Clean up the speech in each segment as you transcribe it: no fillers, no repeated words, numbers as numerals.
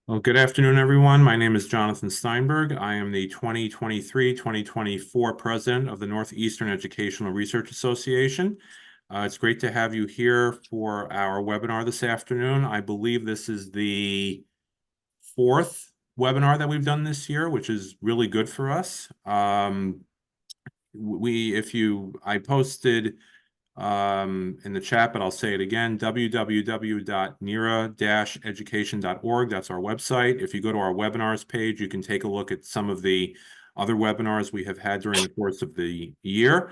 Well, good afternoon, everyone. My name is Jonathan Steinberg. I am the 2023-2024 president of the Northeastern Educational Research Association. It's great to have you here for our webinar this afternoon. I believe this is the fourth webinar that we've done this year, which is really good for us. I posted in the chat, but I'll say it again, www.nera-education.org. That's our website. If you go to our webinars page, you can take a look at some of the other webinars we have had during the course of the year.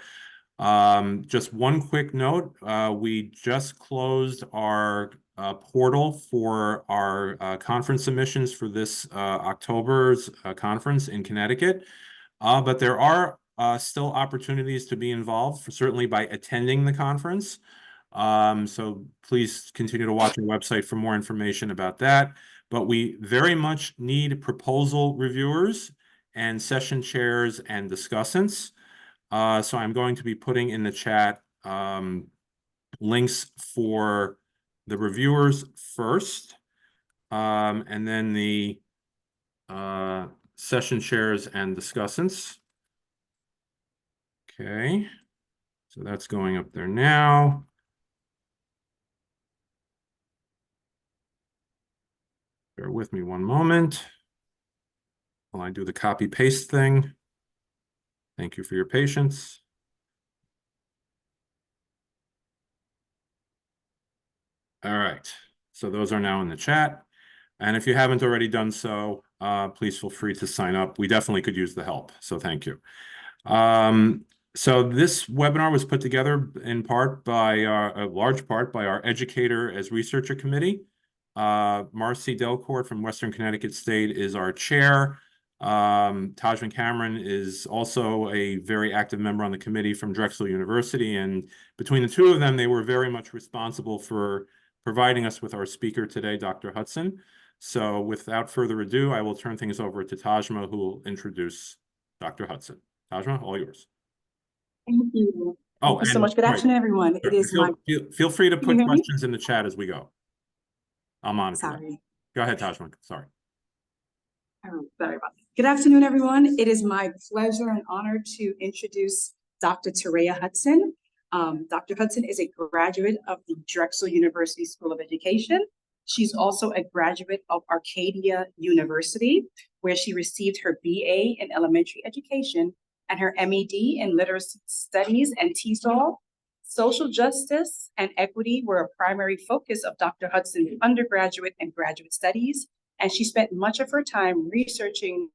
Just one quick note, we just closed our portal for our conference submissions for this October's conference in Connecticut, but there are still opportunities to be involved, certainly by attending the conference. So please continue to watch our website for more information about that. But we very much need proposal reviewers and session chairs and discussants. So I'm going to be putting in the chat links for the reviewers first, and then the session chairs and discussants. Okay, so that's going up there now. Bear with me one moment while I do the copy paste thing. Thank you for your patience. All right, so those are now in the chat. And if you haven't already done so, please feel free to sign up. We definitely could use the help, so thank you. So this webinar was put together in part by a large part by our Educator as Researcher Committee. Marcy Delcourt from Western Connecticut State is our chair. Tajman Cameron is also a very active member on the committee from Drexel University, and between the two of them, they were very much responsible for providing us with our speaker today, Dr. Hudson. So without further ado, I will turn things over to Tajma, who will introduce Dr. Hudson. Tajma, all yours. Thank you. Oh, Thank you so much. Good afternoon, everyone. It is feel free to put questions in the chat as we go. I'll monitor that. Go ahead, Tajma. Sorry. Oh, sorry about that. Good afternoon, everyone. It is my pleasure and honor to introduce Dr. Terea Hudson. Dr. Hudson is a graduate of the Drexel University School of Education. She's also a graduate of Arcadia University, where she received her BA in elementary education and her MED in literacy studies and TESOL. Social justice and equity were a primary focus of Dr. Hudson's undergraduate and graduate studies, and she spent much of her time researching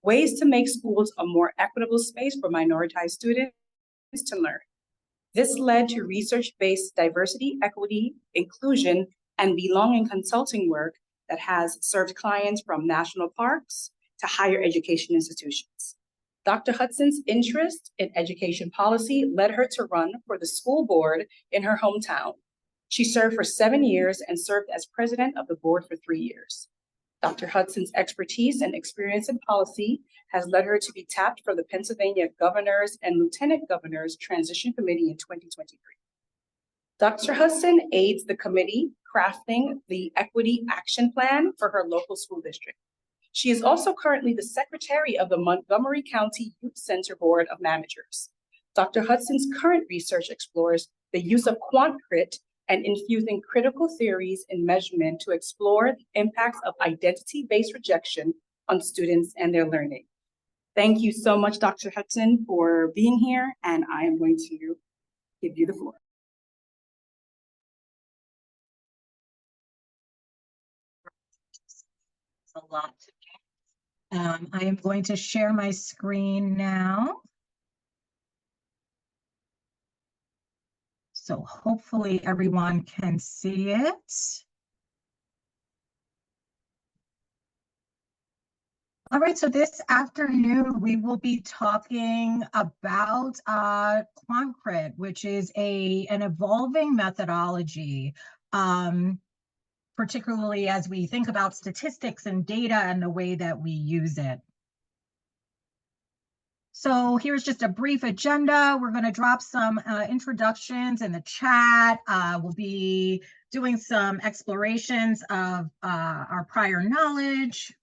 ways to make schools a more equitable space for minoritized students to learn. This led to research-based diversity, equity, inclusion, and belonging consulting work that has served clients from national parks to higher education institutions. Dr. Hudson's interest in education policy led her to run for the school board in her hometown. She served for 7 years and served as president of the board for 3 years. Dr. Hudson's expertise and experience in policy has led her to be tapped for the Pennsylvania Governors and Lieutenant Governors Transition Committee in 2023. Dr. Hudson aids the committee crafting the Equity Action Plan for her local school district. She is also currently the secretary of the Montgomery County Youth Center Board of Managers. Dr. Hudson's current research explores the use of QuantCrit and infusing critical theories in measurement to explore the impacts of identity-based rejection on students and their learning. Thank you so much, Dr. Hudson, for being here, and I am going to give you the floor. It's a lot to do. I am going to share my screen now. So hopefully everyone can see it. All right, so this afternoon we will be talking about QuantCrit, which is an evolving methodology, particularly as we think about statistics and data and the way that we use it. So here's just a brief agenda. We're going to drop some introductions in the chat. We'll be doing some explorations of our prior knowledge.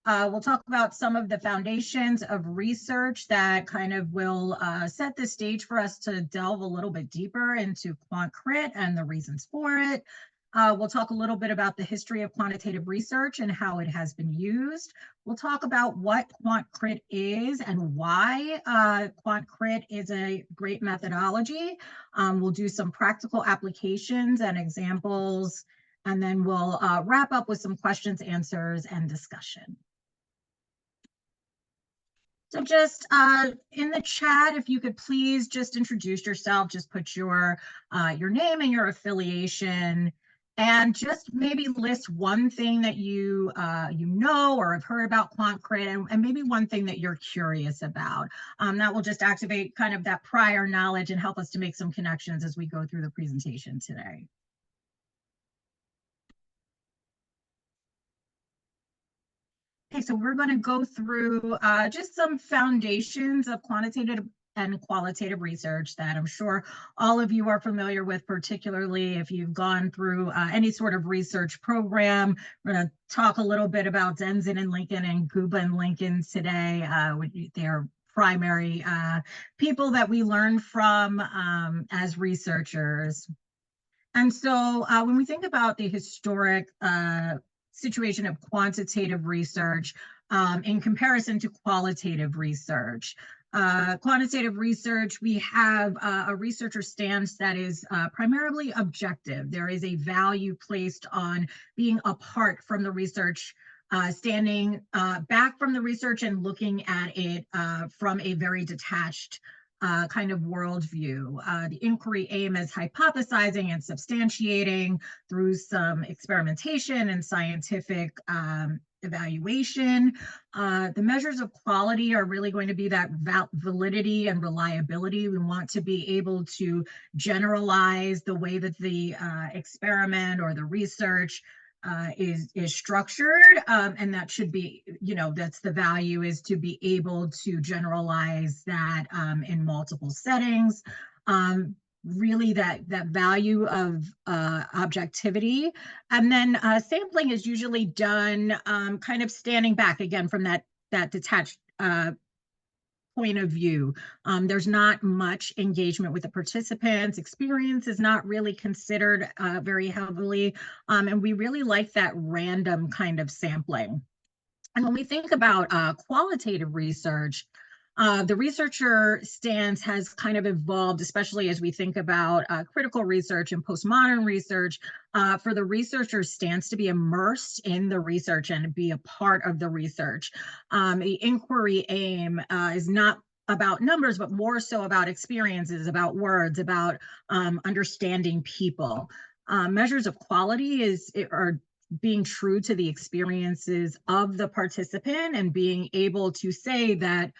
We'll talk about some of the foundations of research that kind of will set the stage for us to delve a little bit deeper into QuantCrit and the reasons for it. We'll talk a little bit about the history of quantitative research and how it has been used. We'll talk about what QuantCrit is and why QuantCrit is a great methodology. We'll do some practical applications and examples, and then we'll wrap up with some questions, answers, and discussion. So just in the chat, if you could please just introduce yourself, just put your name and your affiliation, and just maybe list one thing that you know or have heard about QuantCrit, and maybe one thing that you're curious about. That will just activate kind of that prior knowledge and help us to make some connections as we go through the presentation today. Okay, so we're going to go through just some foundations of quantitative and qualitative research that I'm sure all of you are familiar with, particularly if you've gone through any sort of research program. We're going to talk a little bit about Denzin and Lincoln and Guba and Lincoln today. They're primary people that we learn from as researchers. And so when we think about the historic situation of quantitative research in comparison to qualitative research. Quantitative research, we have a researcher stance that is primarily objective. There is a value placed on being apart from the research, standing back from the research and looking at it from a very detached kind of worldview. The inquiry aim is hypothesizing and substantiating through some experimentation and scientific evaluation. The measures of quality are really going to be that validity and reliability. We want to be able to generalize the way that the experiment or the research is structured, and that should be, that's the value, is to be able to generalize that in multiple settings. Really that value of objectivity. And then sampling is usually done kind of standing back again from that detached point of view. There's not much engagement with the participants. Experience is not really considered very heavily. And we really like that random kind of sampling. And when we think about qualitative research, the researcher stance has kind of evolved, especially as we think about critical research and postmodern research, for the researcher's stance to be immersed in the research and be a part of the research. The inquiry aim is not about numbers, but more so about experiences, about words, about understanding people. Measures of quality are being true to the experiences of the participant and being able to say that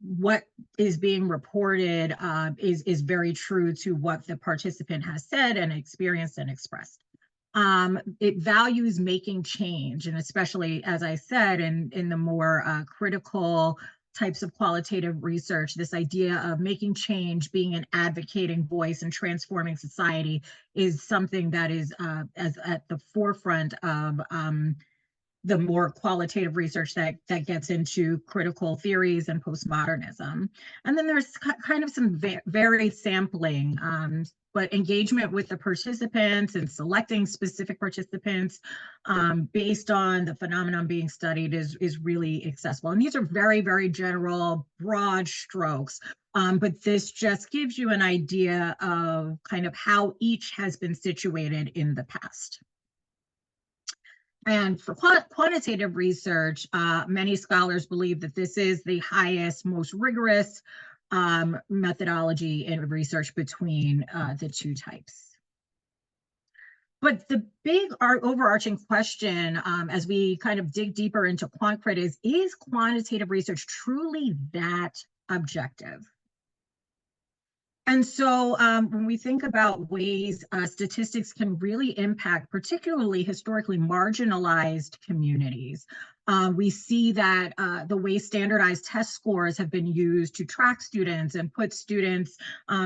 what is being reported is very true to what the participant has said and experienced and expressed. It values making change, and especially, as I said, in the more critical types of qualitative research, this idea of making change, being an advocating voice and transforming society is something that is at the forefront of the more qualitative research that gets into critical theories and postmodernism. And then there's kind of some varied sampling, but engagement with the participants and selecting specific participants based on the phenomenon being studied is really accessible. And these are very, very general, broad strokes. But this just gives you an idea of kind of how each has been situated in the past. And for quantitative research, many scholars believe that this is the highest, most rigorous methodology in research between the two types. But the big overarching question as we kind of dig deeper into QuantCrit is quantitative research truly that objective? And so when we think about ways statistics can really impact particularly historically marginalized communities, we see that the way standardized test scores have been used to track students and put students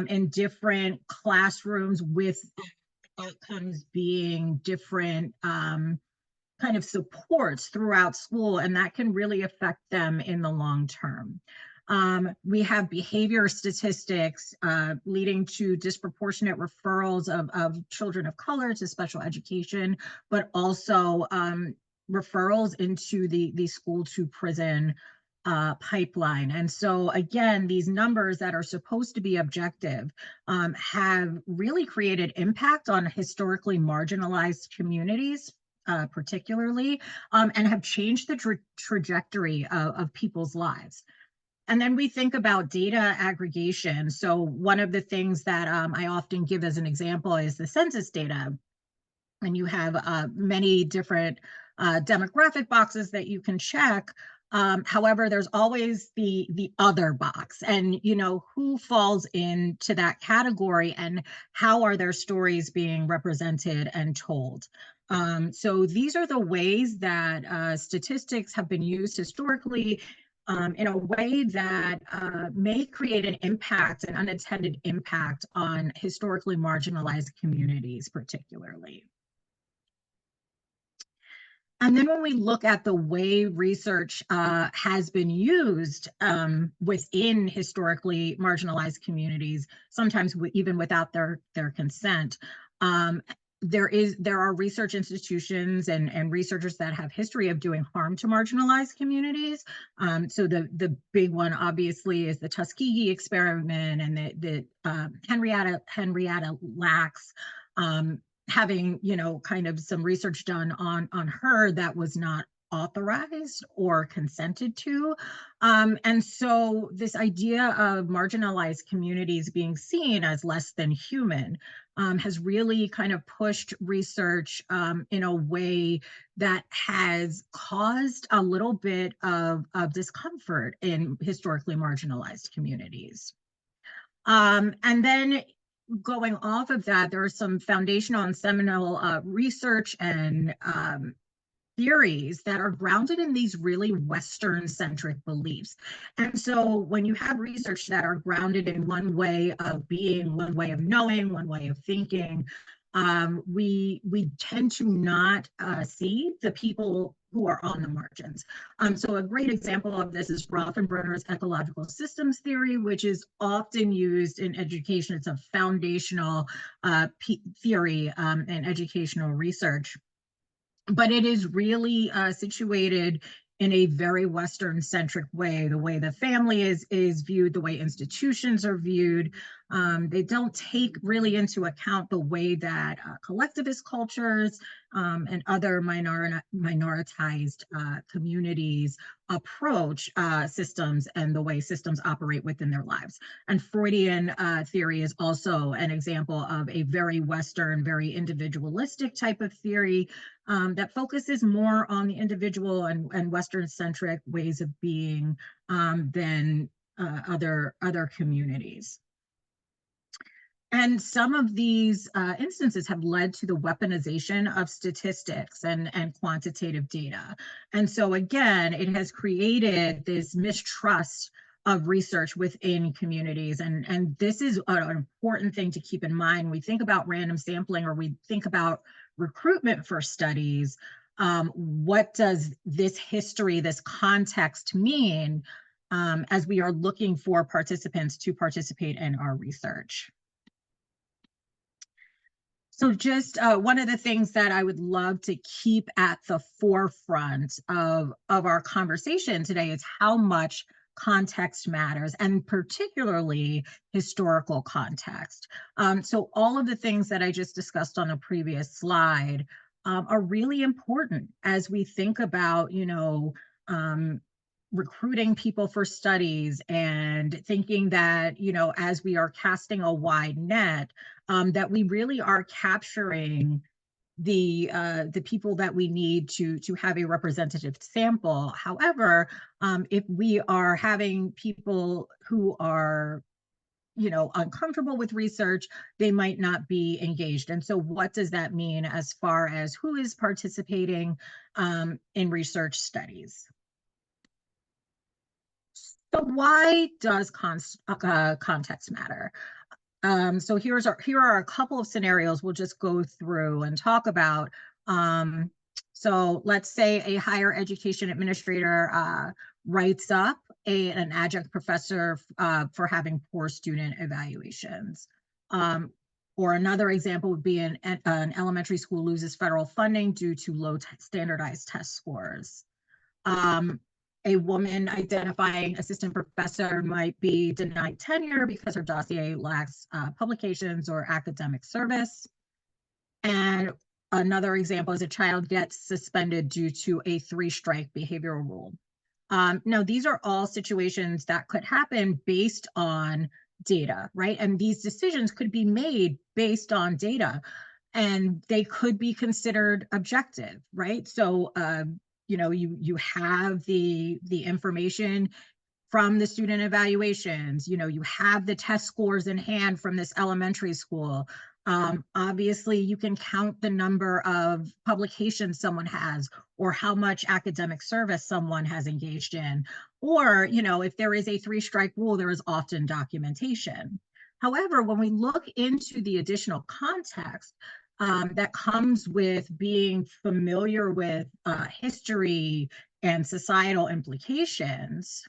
in different classrooms with outcomes being different kind of supports throughout school, and that can really affect them in the long term. We have behavior statistics leading to disproportionate referrals of children of color to special education, but also referrals into the school to prison pipeline. And so again, these numbers that are supposed to be objective have really created impact on historically marginalized communities. Particularly, and have changed the trajectory of people's lives. And then we think about data aggregation. So one of the things that I often give as an example is the census data. And you have many different demographic boxes that you can check. However, there's always the other box, and who falls into that category and how are their stories being represented and told. So these are the ways that statistics have been used historically in a way that may create an impact, an unintended impact on historically marginalized communities particularly. And then when we look at the way research has been used within historically marginalized communities, sometimes even without their consent, there are research institutions and researchers that have history of doing harm to marginalized communities. So the big one obviously is the Tuskegee experiment and the Henrietta Lacks having kind of some research done on her that was not authorized or consented to. And so this idea of marginalized communities being seen as less than human has really kind of pushed research in a way that has caused a little bit of discomfort in historically marginalized communities. And then going off of that, there are some foundational and seminal research and theories that are grounded in these really Western-centric beliefs. And so when you have research that are grounded in one way of being, one way of knowing, one way of thinking, we tend to not see the people who are on the margins. So a great example of this is Rothenbrenner's ecological systems theory, which is often used in education. It's a foundational theory in educational research. But it is really situated in a very Western-centric way, the way the family is viewed, the way institutions are viewed. They don't take really into account the way that collectivist cultures and other minoritized communities approach systems and the way systems operate within their lives. And Freudian theory is also an example of a very Western, very individualistic type of theory that focuses more on the individual and Western-centric ways of being than other communities. And some of these instances have led to the weaponization of statistics and quantitative data. And so again, it has created this mistrust of research within communities. And this is an important thing to keep in mind when we think about random sampling or we think about recruitment for studies. What does this history, this context mean as we are looking for participants to participate in our research? So just one of the things that I would love to keep at the forefront of our conversation today is how much context matters, and particularly historical context. So all of the things that I just discussed on a previous slide are really important as we think about, recruiting people for studies and thinking that, as we are casting a wide net, that we really are capturing the people that we need to have a representative sample. However, if we are having people who are uncomfortable with research, they might not be engaged. And so what does that mean as far as who is participating in research studies? So why does context matter? So here are a couple of scenarios we'll just go through and talk about. So let's say a higher education administrator writes up an adjunct professor for having poor student evaluations. Or another example would be an elementary school loses federal funding due to low standardized test scores. A woman identifying assistant professor might be denied tenure because her dossier lacks publications or academic service. And another example is a child gets suspended due to a 3-strike behavioral rule. Now, these are all situations that could happen based on data, right? And these decisions could be made based on data, and they could be considered objective, right? So, you have the information from the student evaluations, you have the test scores in hand from this elementary school. Obviously, you can count the number of publications someone has, or how much academic service someone has engaged in. Or, if there is a 3-strike rule, there is often documentation. However, when we look into the additional context that comes with being familiar with history and societal implications,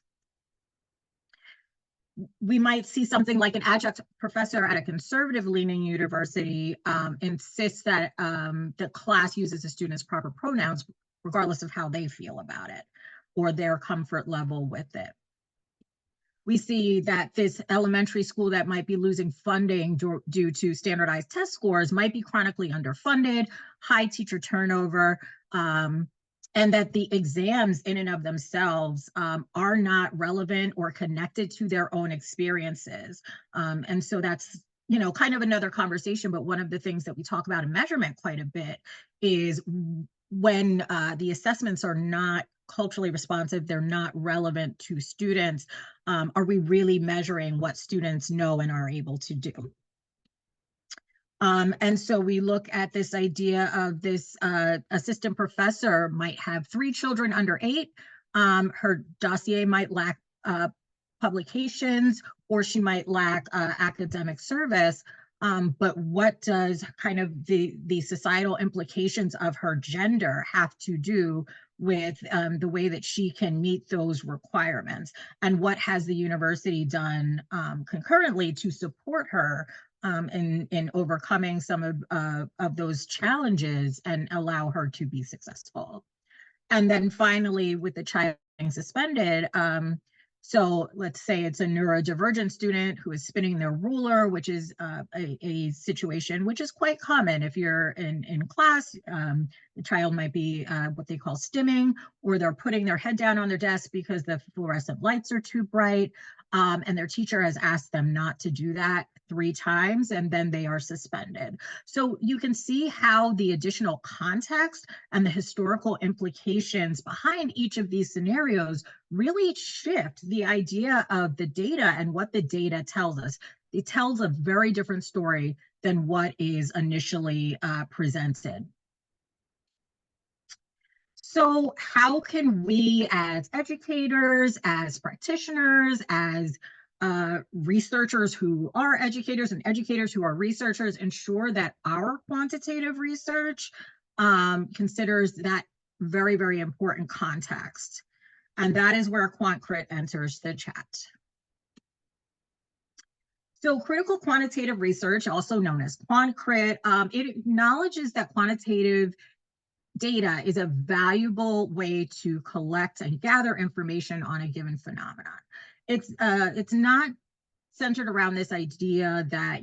we might see something like an adjunct professor at a conservative-leaning university insists that the class uses the student's proper pronouns, regardless of how they feel about it or their comfort level with it. We see that this elementary school that might be losing funding due to standardized test scores might be chronically underfunded, high teacher turnover, and that the exams in and of themselves are not relevant or connected to their own experiences. And so that's, kind of another conversation, but one of the things that we talk about in measurement quite a bit is when the assessments are not culturally responsive, they're not relevant to students, are we really measuring what students know and are able to do? And so we look at this idea of this assistant professor might have 3 children under 8. Her dossier might lack publications, or she might lack academic service. But what does kind of the societal implications of her gender have to do with the way that she can meet those requirements? And what has the university done concurrently to support her in overcoming some of those challenges and allow her to be successful? And then finally, with the child being suspended, so let's say it's a neurodivergent student who is spinning their ruler, which is a situation which is quite common. If you're in class, the child might be what they call stimming, or they're putting their head down on their desk because the fluorescent lights are too bright, and their teacher has asked them not to do that 3 times, and then they are suspended. So you can see how the additional context and the historical implications behind each of these scenarios really shift the idea of the data and what the data tells us. It tells a very different story than what is initially presented. So how can we as educators, as practitioners, as researchers who are educators and educators who are researchers ensure that our quantitative research considers that very, very important context? And that is where QuantCrit enters the chat. So critical quantitative research, also known as QuantCrit, it acknowledges that quantitative data is a valuable way to collect and gather information on a given phenomenon. It's not centered around this idea that,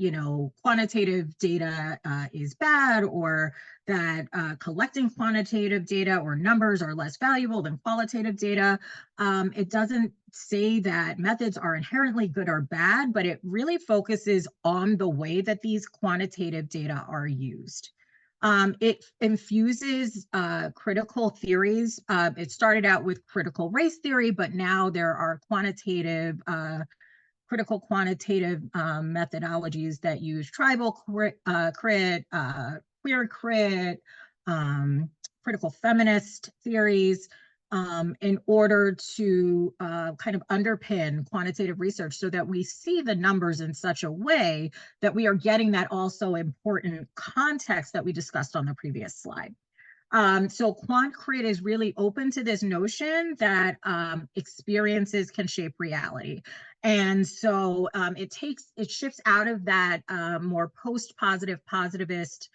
quantitative data is bad, or that collecting quantitative data or numbers are less valuable than qualitative data. It doesn't say that methods are inherently good or bad, but it really focuses on the way that these quantitative data are used. It infuses critical theories. It started out with critical race theory, but now there are quantitative critical quantitative methodologies that use tribal crit, queer crit, critical feminist theories, in order to kind of underpin quantitative research so that we see the numbers in such a way that we are getting that also important context that we discussed on the previous slide. So QuantCrit is really open to this notion that experiences can shape reality. And so it shifts out of that more post-positive, positivist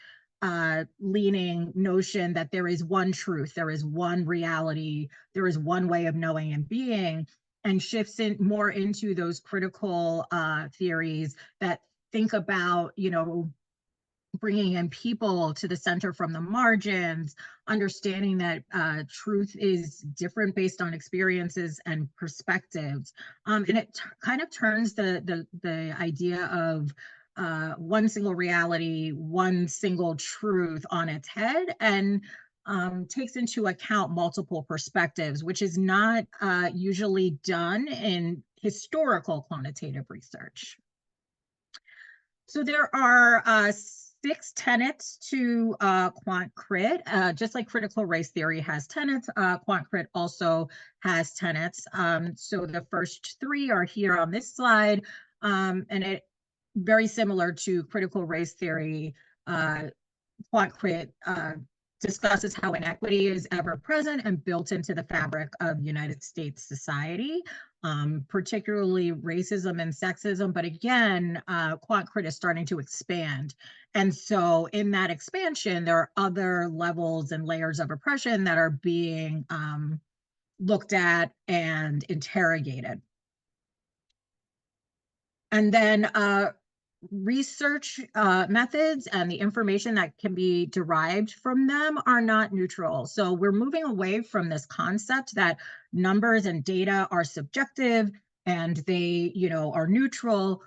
leaning notion that there is one truth, there is one reality, there is one way of knowing and being, and shifts in more into those critical theories that think about, you know, bringing in people to the center from the margins, understanding that truth is different based on experiences and perspectives. And it kind of turns the idea of one single reality, one single truth on its head, and takes into account multiple perspectives, which is not usually done in historical quantitative research. So there are 6 tenets to QuantCrit. Just like critical race theory has tenets, QuantCrit also has tenets. So the first 3 are here on this slide, and it very similar to critical race theory. QuantCrit discusses how inequity is ever present and built into the fabric of United States society, particularly racism and sexism. But again, QuantCrit is starting to expand. And so in that expansion, there are other levels and layers of oppression that are being looked at and interrogated. And then research methods and the information that can be derived from them are not neutral. So we're moving away from this concept that numbers and data are subjective and they, you know, are neutral.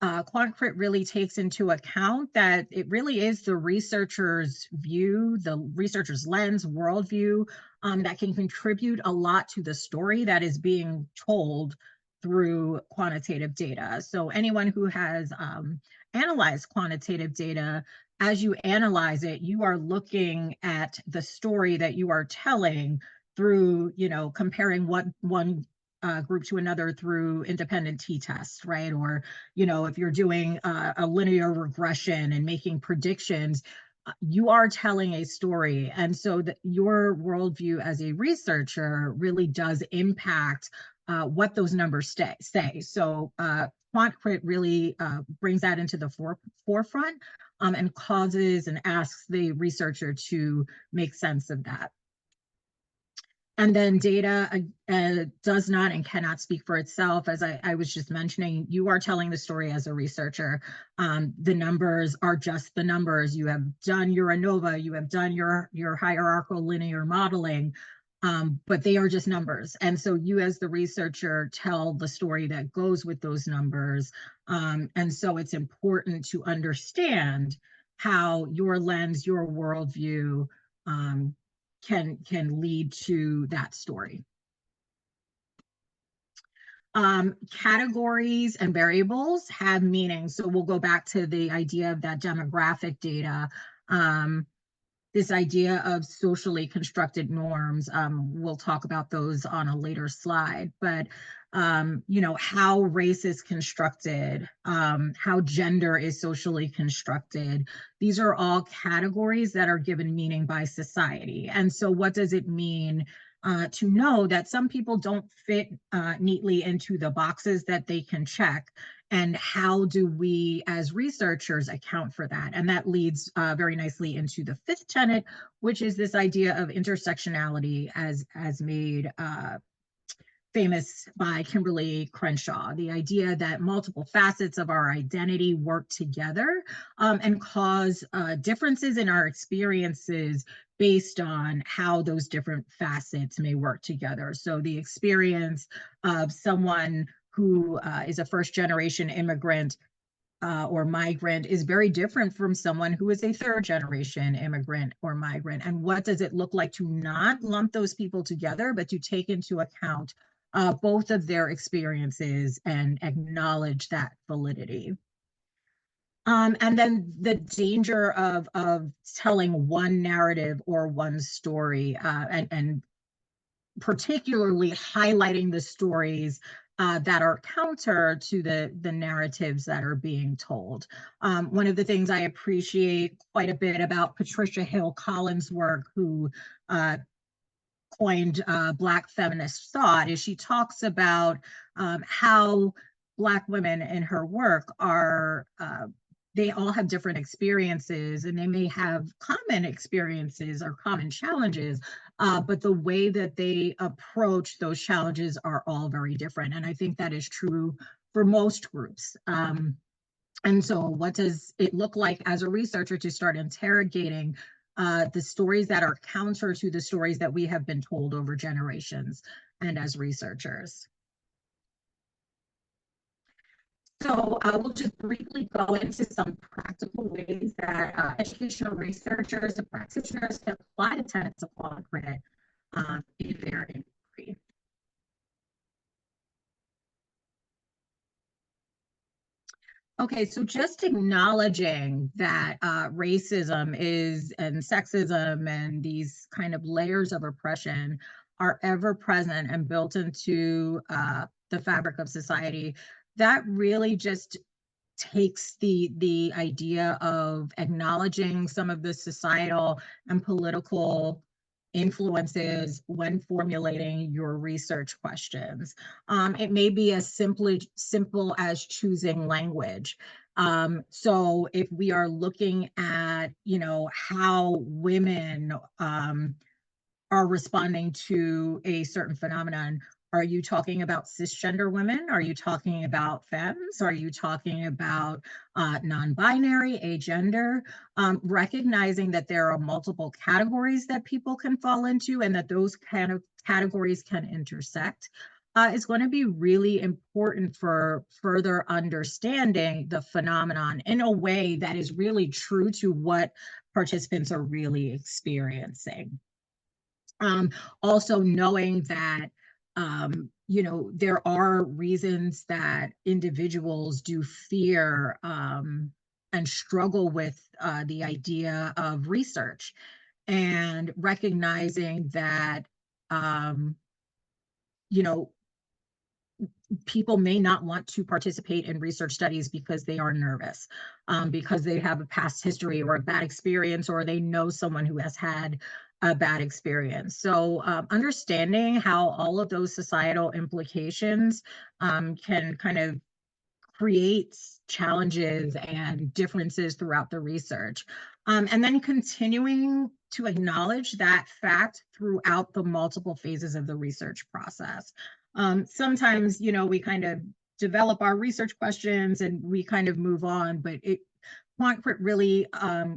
QuantCrit really takes into account that it really is the researcher's view, the researcher's lens, worldview, that can contribute a lot to the story that is being told through quantitative data. So anyone who has analyzed quantitative data, as you analyze it, you are looking at the story that you are telling through, you know, comparing what one group to another through independent t-tests, right? Or, you know, if you're doing a linear regression and making predictions, you are telling a story. And so that your worldview as a researcher really does impact what those numbers say. So QuantCrit really brings that into the forefront and causes and asks the researcher to make sense of that. And then data does not and cannot speak for itself. As I was just mentioning, you are telling the story as a researcher. The numbers are just the numbers. You have done your ANOVA, you have done your hierarchical linear modeling, but they are just numbers. And so you as the researcher tell the story that goes with those numbers. And so it's important to understand how your lens, your worldview, can lead to that story. Categories and variables have meaning. So we'll go back to the idea of that demographic data. This idea of socially constructed norms, we'll talk about those on a later slide, but you know, how race is constructed, how gender is socially constructed. These are all categories that are given meaning by society. And so what does it mean to know that some people don't fit neatly into the boxes that they can check? And how do we as researchers account for that? And that leads very nicely into the 5th tenet, which is this idea of intersectionality as made famous by Kimberly Crenshaw, the idea that multiple facets of our identity work together and cause differences in our experiences based on how those different facets may work together. So the experience of someone who is a first-generation immigrant or migrant is very different from someone who is a 3rd-generation immigrant or migrant. And what does it look like to not lump those people together, but to take into account both of their experiences and acknowledge that validity. And then the danger of telling one narrative or one story, and particularly highlighting the stories that are counter to the narratives that are being told. One of the things I appreciate quite a bit about Patricia Hill Collins' work, who coined Black feminist thought, is she talks about how Black women in her work are they all have different experiences, and they may have common experiences or common challenges, but the way that they approach those challenges are all very different. And I think that is true for most groups. And so what does it look like as a researcher to start interrogating the stories that are counter to the stories that we have been told over generations and as researchers? So we'll just briefly go into some practical ways that educational researchers and practitioners can apply the tenets of QuantCrit in their inquiry. Okay, so just acknowledging that racism and sexism and these kind of layers of oppression are ever present and built into the fabric of society, that really just takes the idea of acknowledging some of the societal and political influences when formulating your research questions. It may be as simple as choosing language. So if we are looking at, how women are responding to a certain phenomenon, are you talking about cisgender women? Are you talking about femmes? Are you talking about non-binary, agender? Recognizing that there are multiple categories that people can fall into and that those kind of categories can intersect is going to be really important for further understanding the phenomenon in a way that is really true to what participants are really experiencing. Also knowing that there are reasons that individuals do fear and struggle with the idea of research, and recognizing that, people may not want to participate in research studies because they are nervous, because they have a past history or a bad experience, or they know someone who has had a bad experience. So understanding how all of those societal implications can kind of create challenges and differences throughout the research. And then continuing to acknowledge that fact throughout the multiple phases of the research process. Sometimes, we kind of develop our research questions and we kind of move on, but QuantCrit really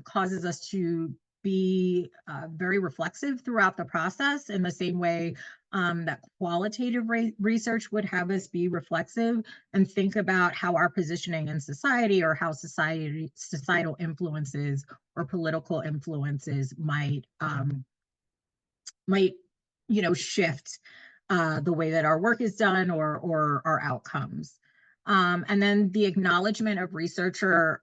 causes us to be very reflexive throughout the process, in the same way that qualitative research would have us be reflexive and think about how our positioning in society, or how societal influences or political influences might shift the way that our work is done or our outcomes. And then the acknowledgement of researcher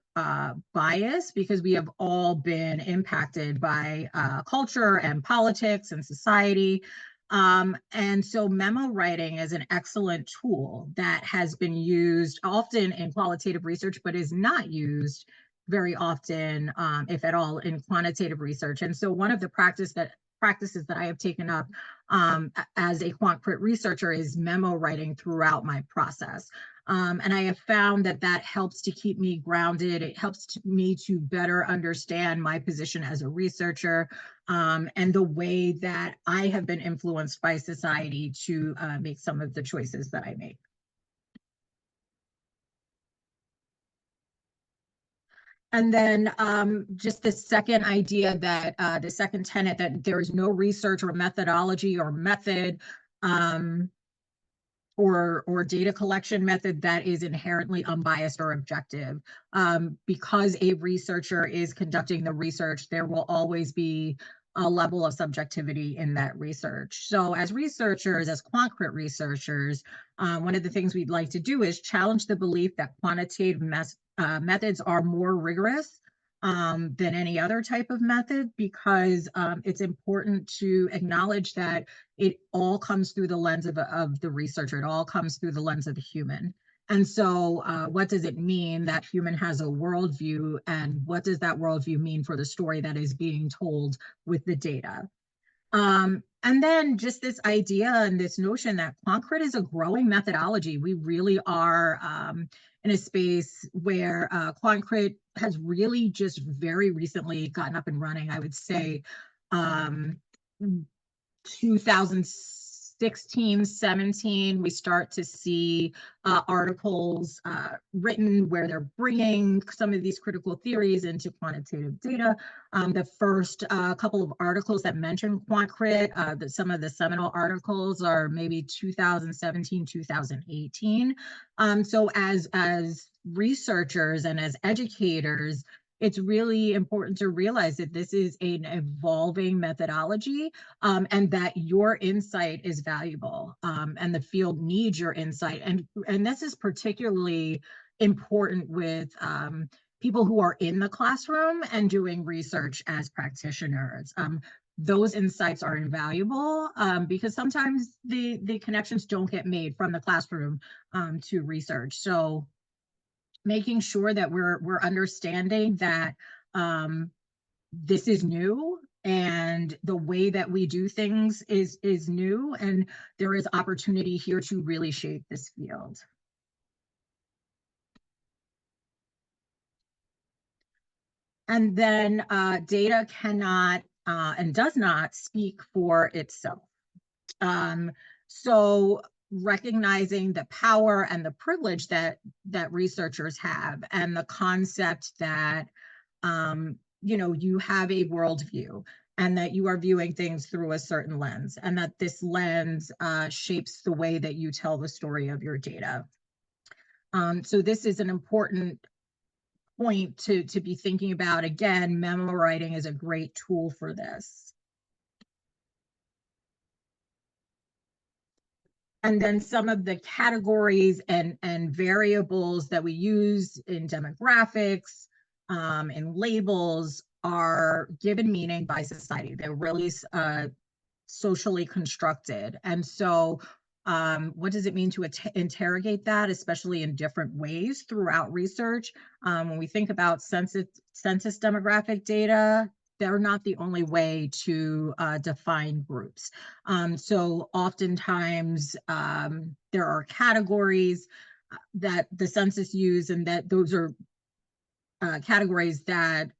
bias, because we have all been impacted by culture and politics and society. And so memo writing is an excellent tool that has been used often in qualitative research, but is not used very often, if at all, in quantitative research. And so one of the practices that I have taken up as a QuantCrit researcher is memo writing throughout my process. And I have found that helps to keep me grounded. It helps me to better understand my position as a researcher, and the way that I have been influenced by society to make some of the choices that I make. And then just the second idea that the second tenet, that there is no research or methodology or method or data collection method that is inherently unbiased or objective. Because a researcher is conducting the research, there will always be a level of subjectivity in that research. So as researchers, as QuantCrit researchers, one of the things we'd like to do is challenge the belief that quantitative methods are more rigorous than any other type of method, because it's important to acknowledge that it all comes through the lens of the researcher. It all comes through the lens of the human. And so what does it mean that human has a worldview, and what does that worldview mean for the story that is being told with the data? And then just this idea and this notion that QuantCrit is a growing methodology. We really are in a space where QuantCrit has really just very recently gotten up and running. I would say 2016, 17, we start to see articles written where they're bringing some of these critical theories into quantitative data. The first couple of articles that mention QuantCrit, some of the seminal articles are maybe 2017, 2018. So as researchers and as educators, it's really important to realize that this is an evolving methodology, and that your insight is valuable, and the field needs your insight. And this is particularly important with people who are in the classroom and doing research as practitioners. Those insights are invaluable because sometimes the connections don't get made from the classroom to research. So making sure that we're understanding that this is new, and the way that we do things is new, and there is opportunity here to really shape this field. And then data cannot and does not speak for itself. So recognizing the power and the privilege that researchers have, and the concept that you have a worldview, and that you are viewing things through a certain lens, and that this lens shapes the way that you tell the story of your data. So this is an important point to be thinking about. Again, memo writing is a great tool for this. And then some of the categories and variables that we use in demographics, in labels, are given meaning by society. They're really socially constructed. And so what does it mean to interrogate that, especially in different ways throughout research? When we think about census demographic data, they're not the only way to define groups. So oftentimes there are categories that the census use, and that those are categories that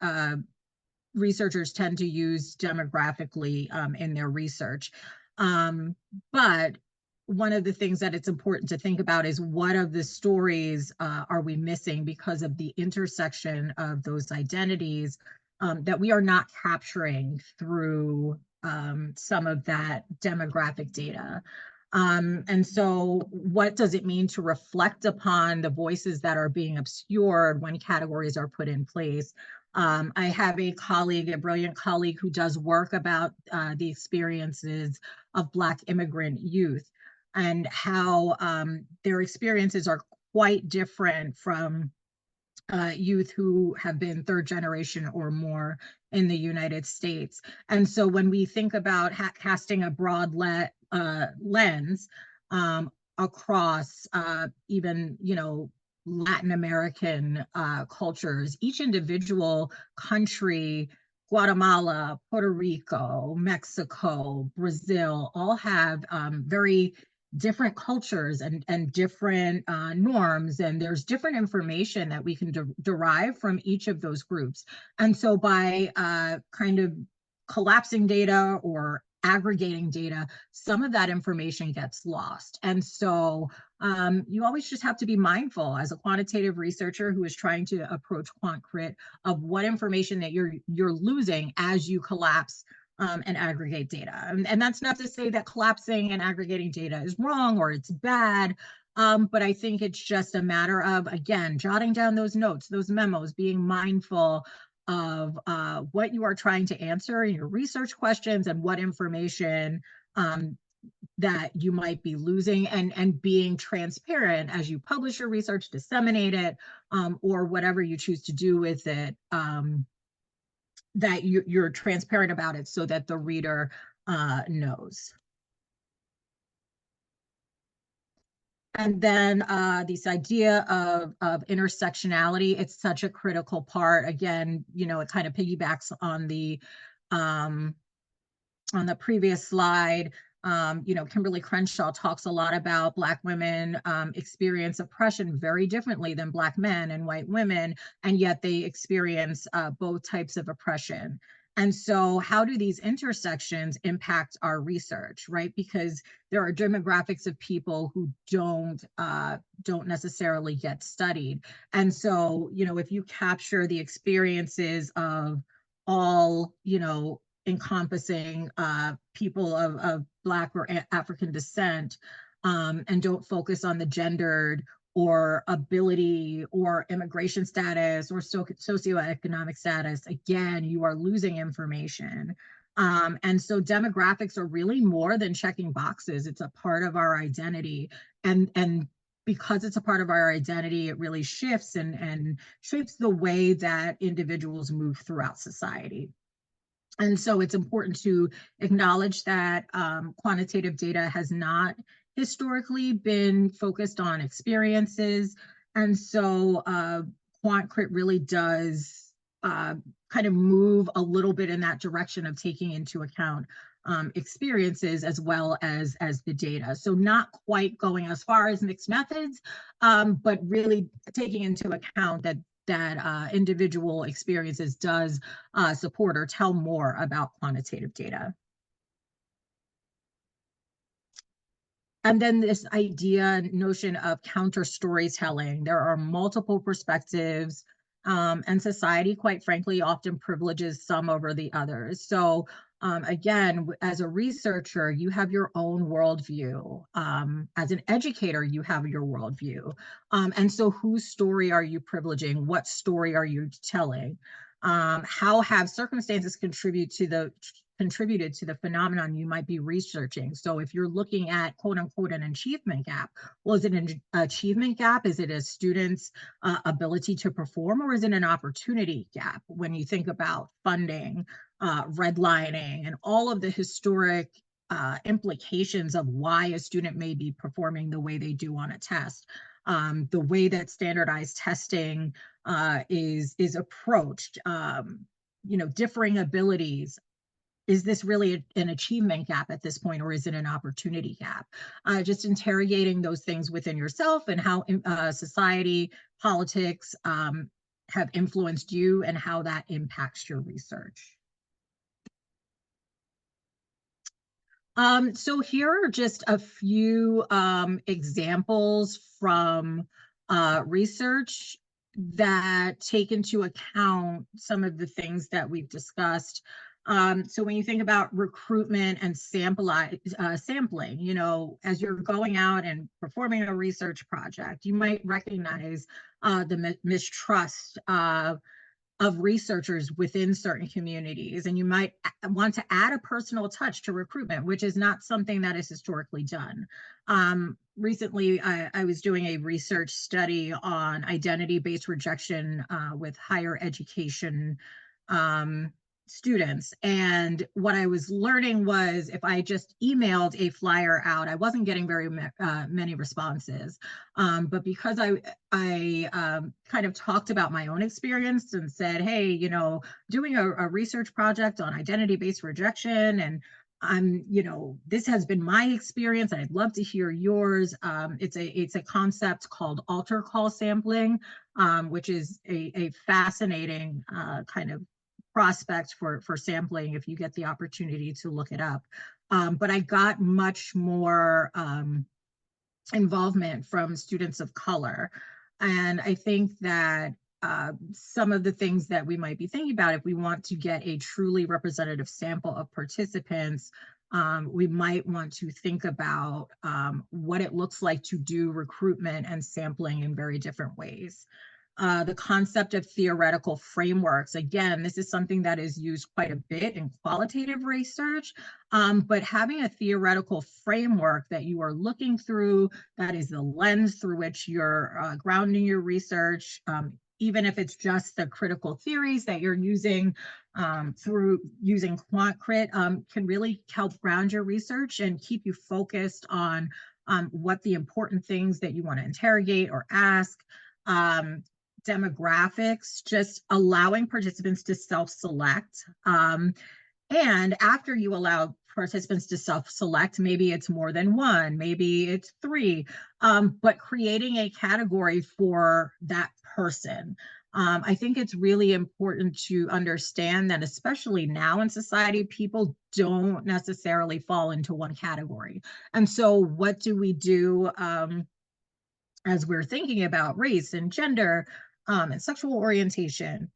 researchers tend to use demographically in their research. But one of the things that it's important to think about is, what of the stories are we missing because of the intersection of those identities that we are not capturing through some of that demographic data? And so what does it mean to reflect upon the voices that are being obscured when categories are put in place? I have a colleague, a brilliant colleague, who does work about the experiences of Black immigrant youth, and how their experiences are quite different from youth who have been third generation or more in the United States. And so when we think about casting a broad lens across even, Latin American cultures, each individual country, Guatemala, Puerto Rico, Mexico, Brazil, all have very different cultures and different norms, and there's different information that we can derive from each of those groups. And so by kind of collapsing data or aggregating data, some of that information gets lost. And so you always just have to be mindful, as a quantitative researcher who is trying to approach QuantCrit, of what information that you're losing as you collapse and aggregate data. And that's not to say that collapsing and aggregating data is wrong or it's bad, but I think it's just a matter of, again, jotting down those notes, those memos, being mindful of what you are trying to answer in your research questions and what information that you might be losing, and being transparent as you publish your research, disseminate it, or whatever you choose to do with it, that you're transparent about it so that the reader knows. And then this idea of intersectionality, it's such a critical part. Again, you know, it kind of piggybacks on the previous slide. You know, Kimberly Crenshaw talks a lot about Black women experience oppression very differently than Black men and white women, and yet they experience both types of oppression. And so how do these intersections impact our research, right? Because there are demographics of people who don't necessarily get studied. And so, you know, if you capture the experiences of all, you know, encompassing people of Black or African descent, and don't focus on the gendered or ability or immigration status or socioeconomic status, again, you are losing information. And so demographics are really more than checking boxes. It's a part of our identity. And because it's a part of our identity, it really shifts and shapes the way that individuals move throughout society. And so it's important to acknowledge that quantitative data has not historically been focused on experiences. And so QuantCrit really does kind of move a little bit in that direction of taking into account experiences as well as the data. So not quite going as far as mixed methods, but really taking into account that individual experiences does support or tell more about quantitative data. And then this notion of counter storytelling. There are multiple perspectives, and society, quite frankly, often privileges some over the others. So again, as a researcher, you have your own worldview. As an educator, you have your worldview. And so whose story are you privileging? What story are you telling? How have circumstances contributed to the phenomenon you might be researching? So if you're looking at quote unquote an achievement gap, well, is it an achievement gap? Is it a student's ability to perform, or is it an opportunity gap? When you think about funding, redlining, and all of the historic implications of why a student may be performing the way they do on a test, the way that standardized testing is approached, you know, differing abilities. Is this really an achievement gap at this point, or is it an opportunity gap? Just interrogating those things within yourself and how society, politics have influenced you and how that impacts your research. So here are just a few examples from research that take into account some of the things that we've discussed. So when you think about recruitment and sampling, you know, as you're going out and performing a research project, you might recognize the mistrust of researchers within certain communities, and you might want to add a personal touch to recruitment, which is not something that is historically done. Recently, I was doing a research study on identity-based rejection with higher education students. And what I was learning was if I just emailed a flyer out, I wasn't getting very many responses. But because I kind of talked about my own experience and said, hey, you know, doing a research project on identity-based rejection, and you know, this has been my experience, and I'd love to hear yours. It's a concept called altar call sampling, which is a fascinating kind of prospect for sampling if you get the opportunity to look it up. But I got much more involvement from students of color. And I think that some of the things that we might be thinking about, if we want to get a truly representative sample of participants, we might want to think about what it looks like to do recruitment and sampling in very different ways. the concept of theoretical frameworks. Again, this is something that is used quite a bit in qualitative research, but having a theoretical framework that you are looking through, that is the lens through which you're grounding your research, even if it's just the critical theories that you're using through using QuantCrit, can really help ground your research and keep you focused on what the important things that you want to interrogate or ask. Demographics, just allowing participants to self-select. And after you allow participants to self-select, maybe it's more than one, maybe it's three, but creating a category for that person. I think it's really important to understand that, especially now in society, people don't necessarily fall into one category. And so what do we do as we're thinking about race and gender and sexual orientation?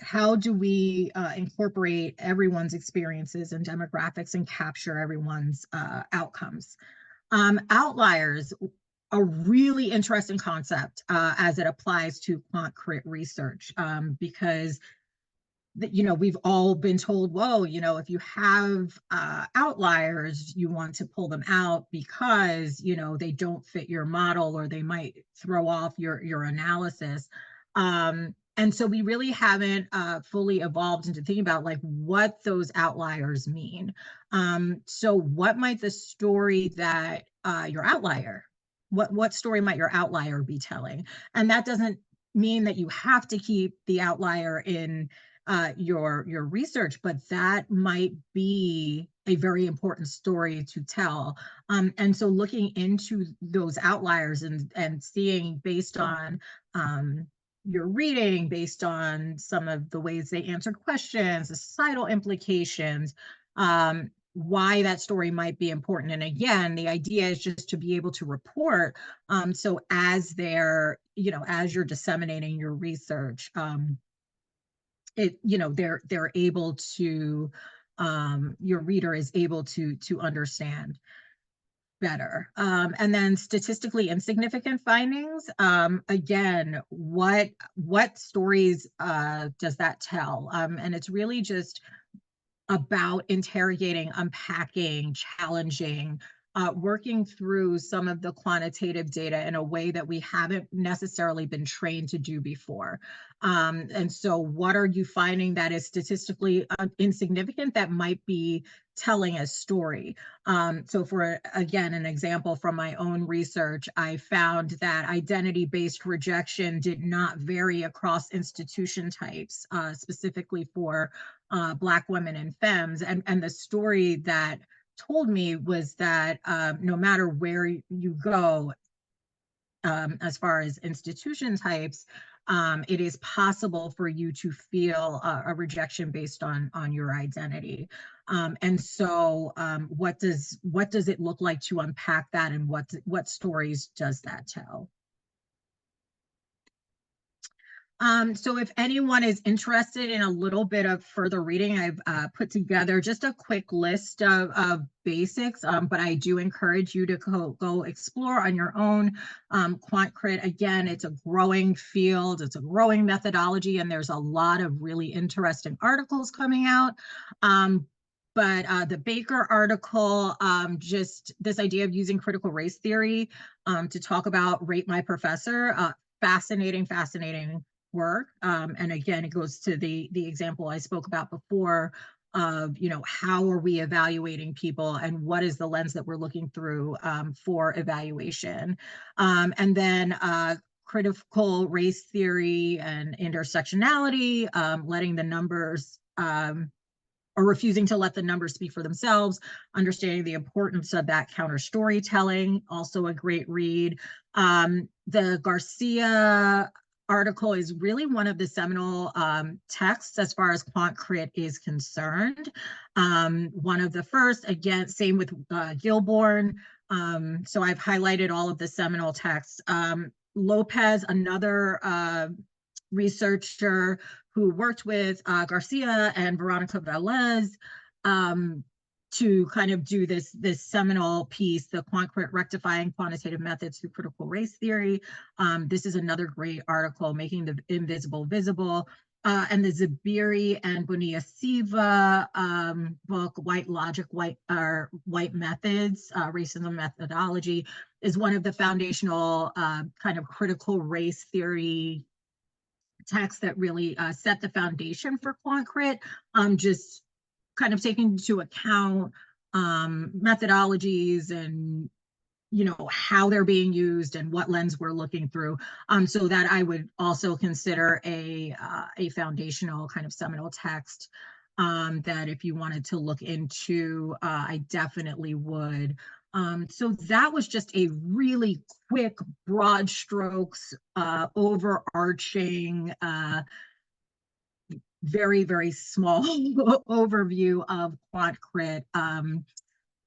How do we incorporate everyone's experiences and demographics and capture everyone's outcomes? Outliers, a really interesting concept as it applies to QuantCrit research, because we've all been told, whoa, if you have outliers, you want to pull them out because, they don't fit your model or they might throw off your analysis. And so we really haven't fully evolved into thinking about like what those outliers mean. So what might the story that your outlier, what story might your outlier be telling? And that doesn't mean that you have to keep the outlier in your research, but that might be a very important story to tell. And so looking into those outliers and seeing based on your reading, based on some of the ways they answered questions, the societal implications, why that story might be important. And again, the idea is just to be able to report. So as they're, as you're disseminating your research, they're able to, your reader is able to understand better. And then statistically insignificant findings. Again, what stories does that tell? And it's really just about interrogating, unpacking, challenging, working through some of the quantitative data in a way that we haven't necessarily been trained to do before. And so what are you finding that is statistically insignificant that might be telling a story? So for, again, an example from my own research, I found that identity-based rejection did not vary across institution types, specifically for Black women and femmes. And the story that told me was that no matter where you go, as far as institution types, it is possible for you to feel a rejection based on your identity. And so what does it look like to unpack that, and what stories does that tell? So if anyone is interested in a little bit of further reading, I've put together just a quick list of basics, but I do encourage you to go explore on your own. QuantCrit, again, it's a growing field, it's a growing methodology, and there's a lot of really interesting articles coming out. But the Baker article, just this idea of using critical race theory to talk about Rate My Professor, fascinating work. And again, it goes to the example I spoke about before of, how are we evaluating people and what is the lens that we're looking through for evaluation. And then critical race theory and intersectionality, letting the numbers or refusing to let the numbers speak for themselves, understanding the importance of that counter storytelling, also a great read. The Garcia article is really one of the seminal texts as far as QuantCrit is concerned. One of the first, again, same with Gilborn. So I've highlighted all of the seminal texts. Lopez, another researcher who worked with Garcia and Veronica Velez, to kind of do this seminal piece, the QuantCrit Rectifying Quantitative Methods Through Critical Race Theory. This is another great article, Making the Invisible Visible. And the Zabiri and Bonilla Siva book, White Logic, White Methods, Racism Methodology, is one of the foundational kind of critical race theory texts that really set the foundation for QuantCrit. Just kind of taking into account methodologies and how they're being used and what lens we're looking through. So that I would also consider a foundational kind of seminal text that if you wanted to look into, I definitely would. So that was just a really quick, broad strokes, overarching, very, very small overview of QuantCrit.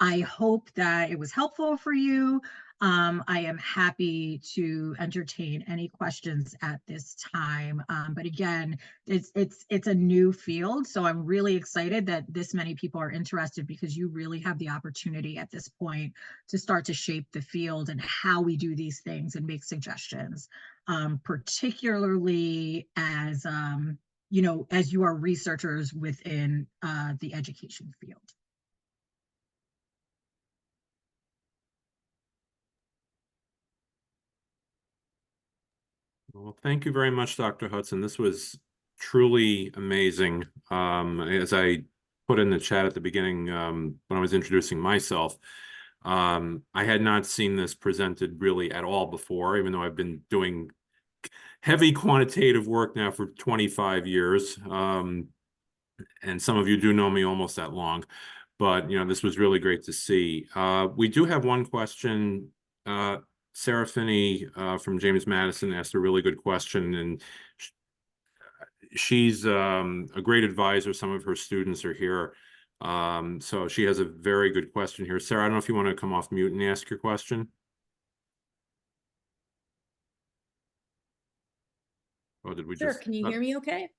I hope that it was helpful for you. I am happy to entertain any questions at this time. But again, it's a new field, so I'm really excited that this many people are interested, because you really have the opportunity at this point to start to shape the field and how we do these things and make suggestions, particularly as as you are researchers within the education field. Well, thank you very much, Dr. Hudson. This was truly amazing. As I put in the chat at the beginning, when I was introducing myself, I had not seen this presented really at all before, even though I've been doing heavy quantitative work now for 25 years. And some of you do know me almost that long, but this was really great to see. We do have one question. Sarah Finney from James Madison asked a really good question, and she's a great advisor. Some of her students are here. So she has a very good question here. Sarah, I don't know if you want to come off mute and ask your question. Oh, did we Sure. just... Can you hear me okay?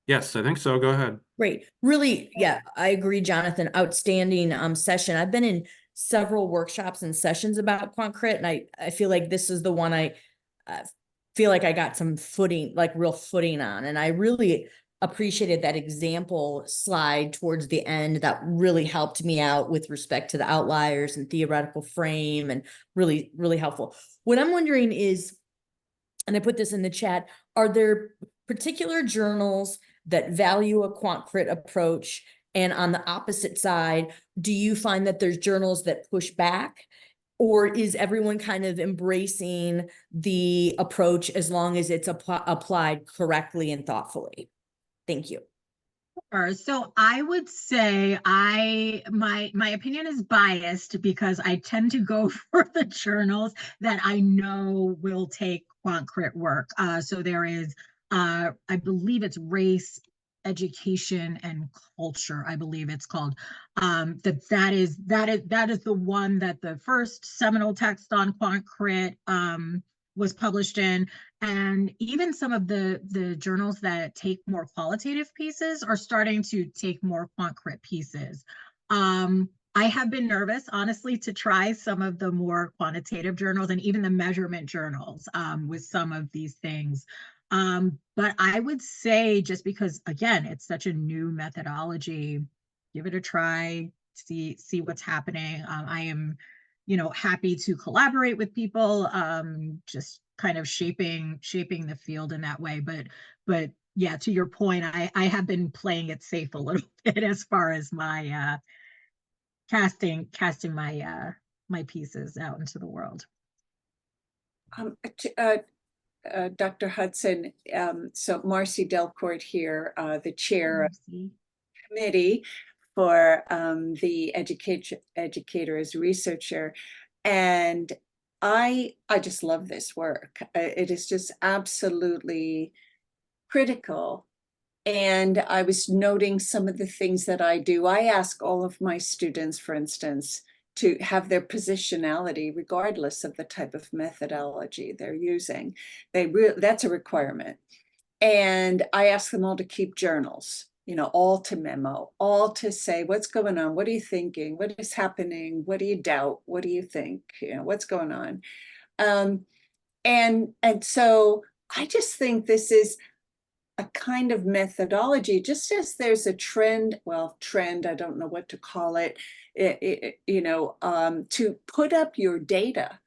Yes, I think so. Go ahead. Great. Really, yeah, I agree, Jonathan. Outstanding session. I've been in several workshops and sessions about QuantCrit, and I feel like this is the one I feel like I got some footing, like real footing on. And I really appreciated that example slide towards the end. That really helped me out with respect to the outliers and theoretical frame, and really, really helpful. What I'm wondering is, and I put this in the chat, are there particular journals that value a QuantCrit approach? And on the opposite side, do you find that there's journals that push back? Or is everyone kind of embracing the approach as long as it's applied correctly and thoughtfully? Thank you. So I would say my opinion is biased, because I tend to go for the journals that I know will take QuantCrit work. So there is, I believe it's Race, Education, and Culture, I believe it's called. That is the one that the first seminal text on QuantCrit was published in. And even some of the journals that take more qualitative pieces are starting to take more QuantCrit pieces. I have been nervous, honestly, to try some of the more quantitative journals and even the measurement journals with some of these things. But I would say, just because, again, it's such a new methodology, give it a try, see what's happening. I am, happy to collaborate with people, just kind of shaping the field in that way. But yeah, to your point, I have been playing it safe a little bit as far as my casting my pieces out into the world. Dr. Hudson, so Marcy Delcourt here, the chair of the committee for the educator as researcher, and I just love this work. It is just absolutely critical. And I was noting some of the things that I do. I ask all of my students, for instance, to have their positionality regardless of the type of methodology they're using. That's a requirement. And I ask them all to keep journals. all to memo, all to say, what's going on? What are you thinking? What is happening? What do you doubt? What do you think? What's going on? And so I just think this is a kind of methodology, just as there's a trend, I don't know what to call it, to put up your data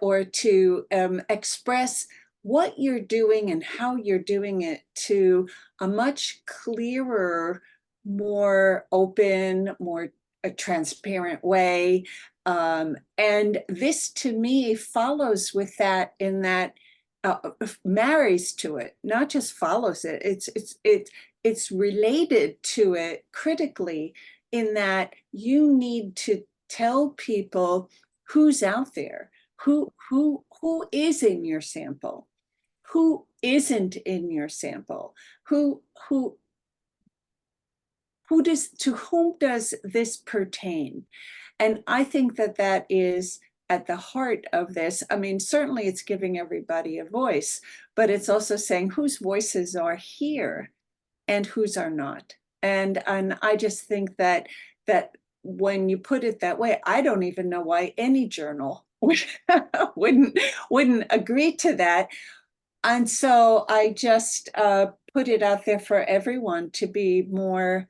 or to express what you're doing and how you're doing it to a much clearer, more open, more transparent way. And this to me follows with that, in that marries to it, not just follows it. It's related to it critically, in that you need to tell people who's out there, who is in your sample, who isn't in your sample, to whom does this pertain? And I think that is at the heart of this. I mean, certainly it's giving everybody a voice, but it's also saying whose voices are here and whose are not. And I just think that when you put it that way, I don't even know why any journal wouldn't agree to that. And so I just put it out there for everyone to be more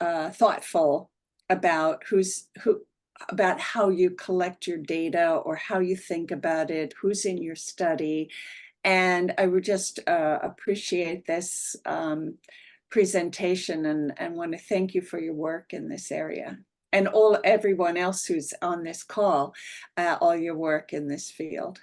thoughtful about about how you collect your data, or how you think about it, who's in your study. And I would just appreciate this presentation, and want to thank you for your work in this area, and everyone else who's on this call, all your work in this field.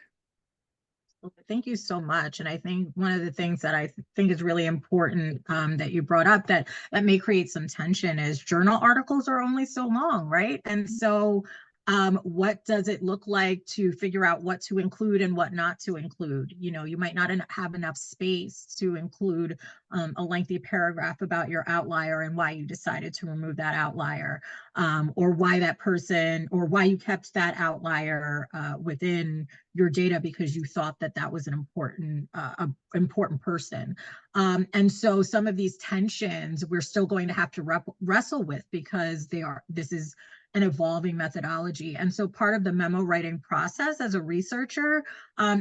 Thank you so much. And I think one of the things that I think is really important that you brought up that may create some tension is journal articles are only so long, right? And so what does it look like to figure out what to include and what not to include? You might not have enough space to include a lengthy paragraph about your outlier and why you decided to remove that outlier, or why that person, or why you kept that outlier within your data because you thought that was an important person. And so some of these tensions we're still going to have to wrestle with, because this is an evolving methodology. And so part of the memo writing process as a researcher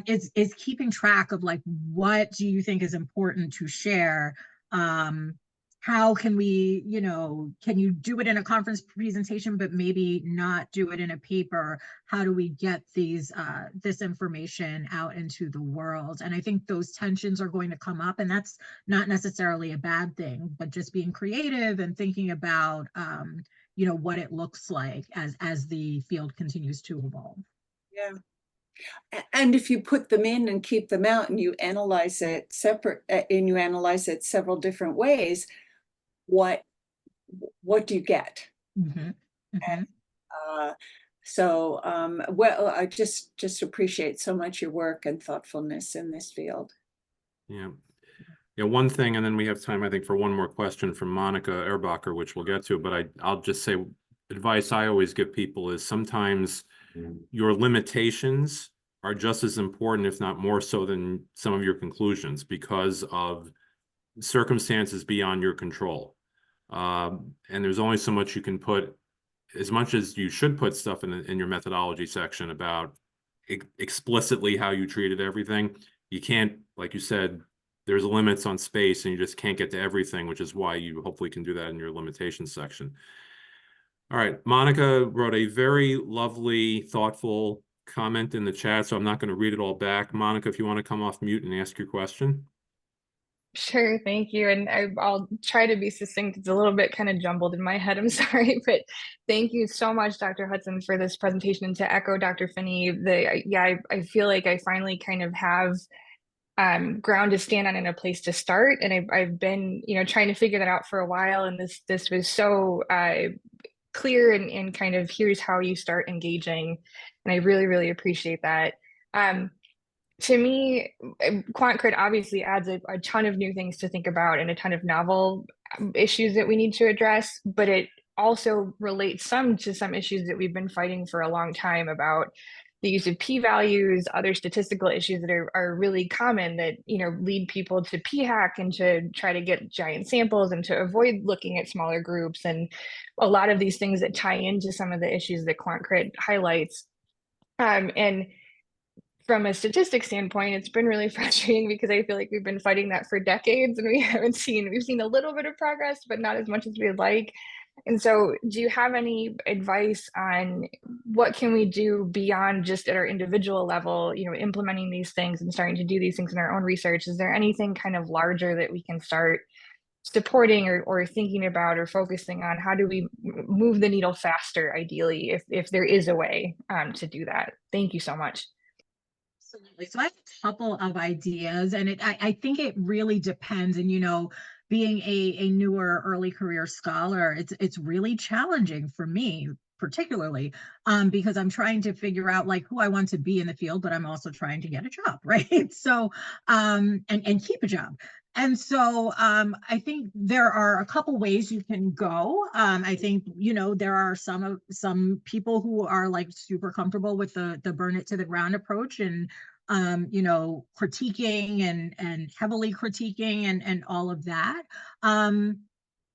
is keeping track of, like, what do you think is important to share? How can we, can you do it in a conference presentation, but maybe not do it in a paper? How do we get this information out into the world? And I think those tensions are going to come up, and that's not necessarily a bad thing, but just being creative and thinking about, what it looks like as the field continues to evolve. Yeah. And if you put them in and keep them out, and you analyze it several different ways, what do you get? Mm-hmm. Mm-hmm. And, so I just appreciate so much your work and thoughtfulness in this field. Yeah. One thing, and then we have time, I think, for one more question from Monica Erbacher, which we'll get to, but I'll just say, advice I always give people is sometimes your limitations are just as important, if not more so, than some of your conclusions, because of circumstances beyond your control. And there's only so much you can put, as much as you should put stuff in your methodology section about explicitly how you treated everything. You can't, like you said, there's limits on space, and you just can't get to everything, which is why you hopefully can do that in your limitations section. All right, Monica wrote a very lovely, thoughtful comment in the chat, so I'm not going to read it all back. Monica, if you want to come off mute and ask your question. Sure, thank you. And I'll try to be succinct. It's a little bit kind of jumbled in my head, I'm sorry, but thank you so much, Dr. Hudson, for this presentation. And to echo Dr. Finney, I feel like I finally kind of have ground to stand on and a place to start. And I've been, trying to figure that out for a while. And this was so clear and kind of, here's how you start engaging. And I really, really appreciate that. To me, QuantCrit obviously adds a ton of new things to think about and a ton of novel issues that we need to address, but it also relates some to some issues that we've been fighting for a long time about the use of p-values, other statistical issues that are really common that, you know, lead people to p-hack and to try to get giant samples and to avoid looking at smaller groups. And a lot of these things that tie into some of the issues that QuantCrit highlights. And from a statistics standpoint, it's been really frustrating because I feel like we've been fighting that for decades and we've seen a little bit of progress, but not as much as we'd like. And so do you have any advice on what can we do beyond just at our individual level, you know, implementing these things and starting to do these things in our own research? Is there anything kind of larger that we can start supporting or thinking about or focusing on? How do we move the needle faster, ideally, if there is a way to do that? Thank you so much. Absolutely. So I have a couple of ideas, and I think it really depends. And, you know, being a newer early career scholar, it's really challenging for me, particularly because I'm trying to figure out like who I want to be in the field, but I'm also trying to get a job, right? So and keep a job. And so I think there are a couple ways you can go. I think, you know, there are some people who are like super comfortable with the burn it to the ground approach and you know, critiquing and heavily critiquing and all of that.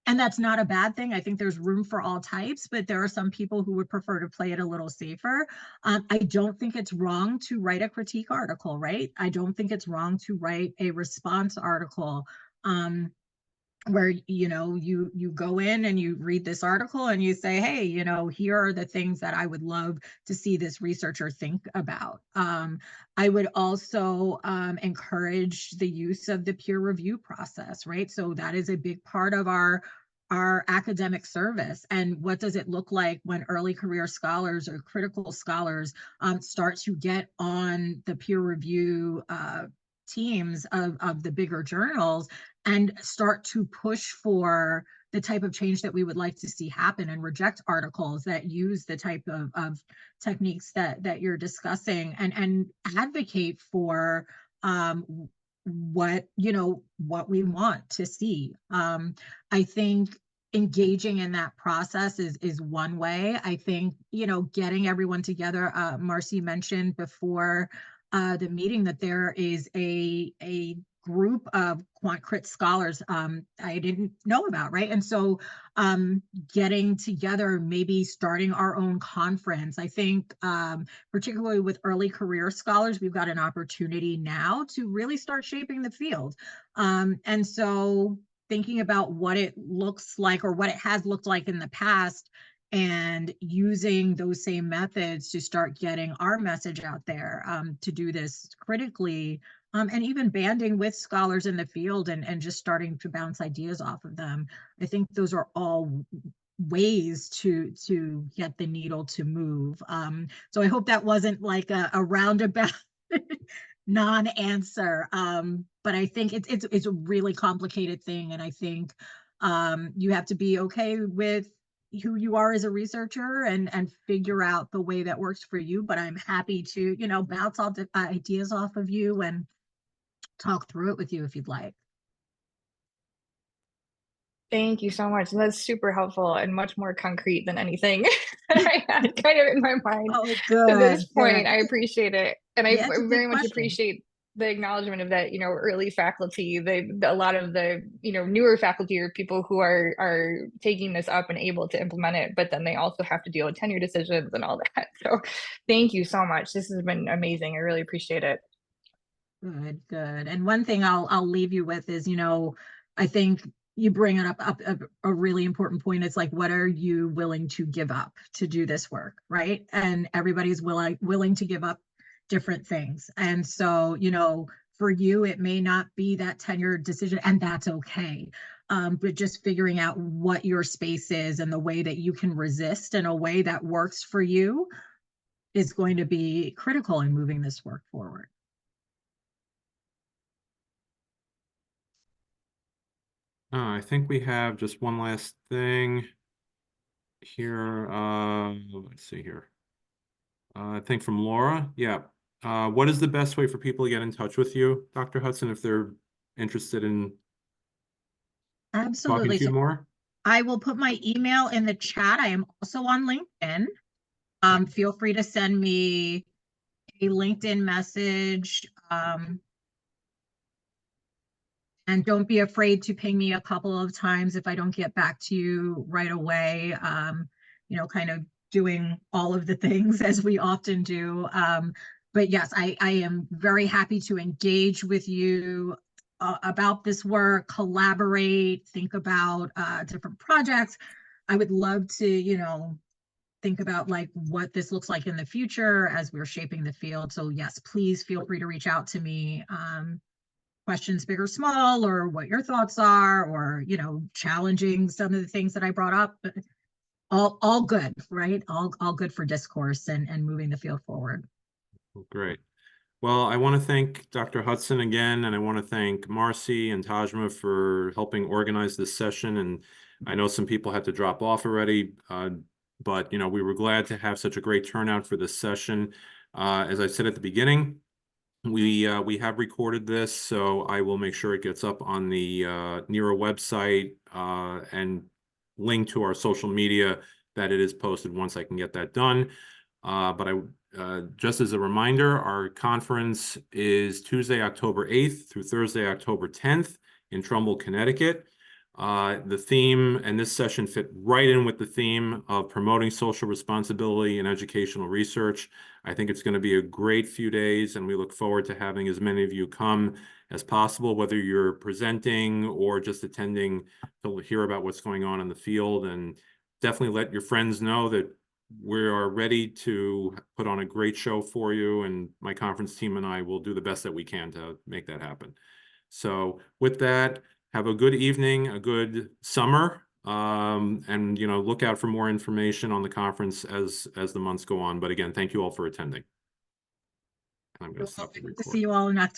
And that's not a bad thing. I think there's room for all types, but there are some people who would prefer to play it a little safer. I don't think it's wrong to write a critique article, right? I don't think it's wrong to write a response article. Where, you know, you go in and you read this article and you say, hey, you know, here are the things that I would love to see this researcher think about. I would also encourage the use of the peer review process, right? So that is a big part of our academic service. And what does it look like when early career scholars or critical scholars start to get on the peer review teams of the bigger journals and start to push for the type of change that we would like to see happen and reject articles that use the type of techniques that you're discussing and advocate for what, you know, what we want to see. I think engaging in that process is one way. I think, you know, getting everyone together. Marcy mentioned before the meeting that there is a group of QuantCrit scholars I didn't know about, right? And so getting together, maybe starting our own conference. I think particularly with early career scholars, we've got an opportunity now to really start shaping the field. And so thinking about what it looks like or what it has looked like in the past and using those same methods to start getting our message out there, to do this critically, and even banding with scholars in the field and just starting to bounce ideas off of them. I think those are all ways to get the needle to move. So I hope that wasn't like a roundabout non-answer, but I think it's a really complicated thing, and I think you have to be okay with who you are as a researcher and figure out the way that works for you. But I'm happy to, you know, bounce all the ideas off of you and talk through it with you if you'd like. Thank you so much. That's super helpful and much more concrete than anything that I had kind of in my mind to this point. I appreciate it. And I very much appreciate the acknowledgement of that, you know, early faculty, a lot of the, you know, newer faculty or people who are taking this up and able to implement it, but then they also have to deal with tenure decisions and all that. So thank you so much. This has been amazing. I really appreciate it. Good. And one thing I'll leave you with is, you know, I think you bring it up a really important point. It's like, what are you willing to give up to do this work, right? And everybody's willing to give up different things. And so, you know, for you, it may not be that tenure decision, and that's okay. But just figuring out what your space is and the way that you can resist in a way that works for you is going to be critical in moving this work forward. I think we have just one last thing here. Let's see here. I think from Laura. Yeah. What is the best way for people to get in touch with you, Dr. Hudson, if they're interested in talking to you more? I will put my email in the chat. I am also on LinkedIn. Feel free to send me a LinkedIn message. And don't be afraid to ping me a couple of times if I don't get back to you right away. You know, kind of doing all of the things as we often do. But yes, I am very happy to engage with you about this work, collaborate, think about different projects. I would love to, you know, think about like what this looks like in the future as we're shaping the field. So yes, please feel free to reach out to me. Questions big or small, or what your thoughts are, or, you know, challenging some of the things that I brought up. All good, right? All good for discourse and moving the field forward. Great. Well, I want to thank Dr. Hudson again, and I want to thank Marcy and Tajma for helping organize this session. And I know some people had to drop off already, but you know, we were glad to have such a great turnout for this session. As I said at the beginning, we have recorded this, so I will make sure it gets up on the NERA website and link to our social media that it is posted once I can get that done. But just as a reminder, our conference is Tuesday, October 8th through Thursday, October 10th in Trumbull, Connecticut. The theme, and this session fit right in with the theme of promoting social responsibility in educational research. I think it's going to be a great few days, and we look forward to having as many of you come as possible, whether you're presenting or just attending to hear about what's going on in the field. And definitely let your friends know that we are ready to put on a great show for you, and my conference team and I will do the best that we can to make that happen. So with that, have a good evening, a good summer, and you know, look out for more information on the conference as the months go on. But again, thank you all for attending. I'm going to stop the recording. See you all in October.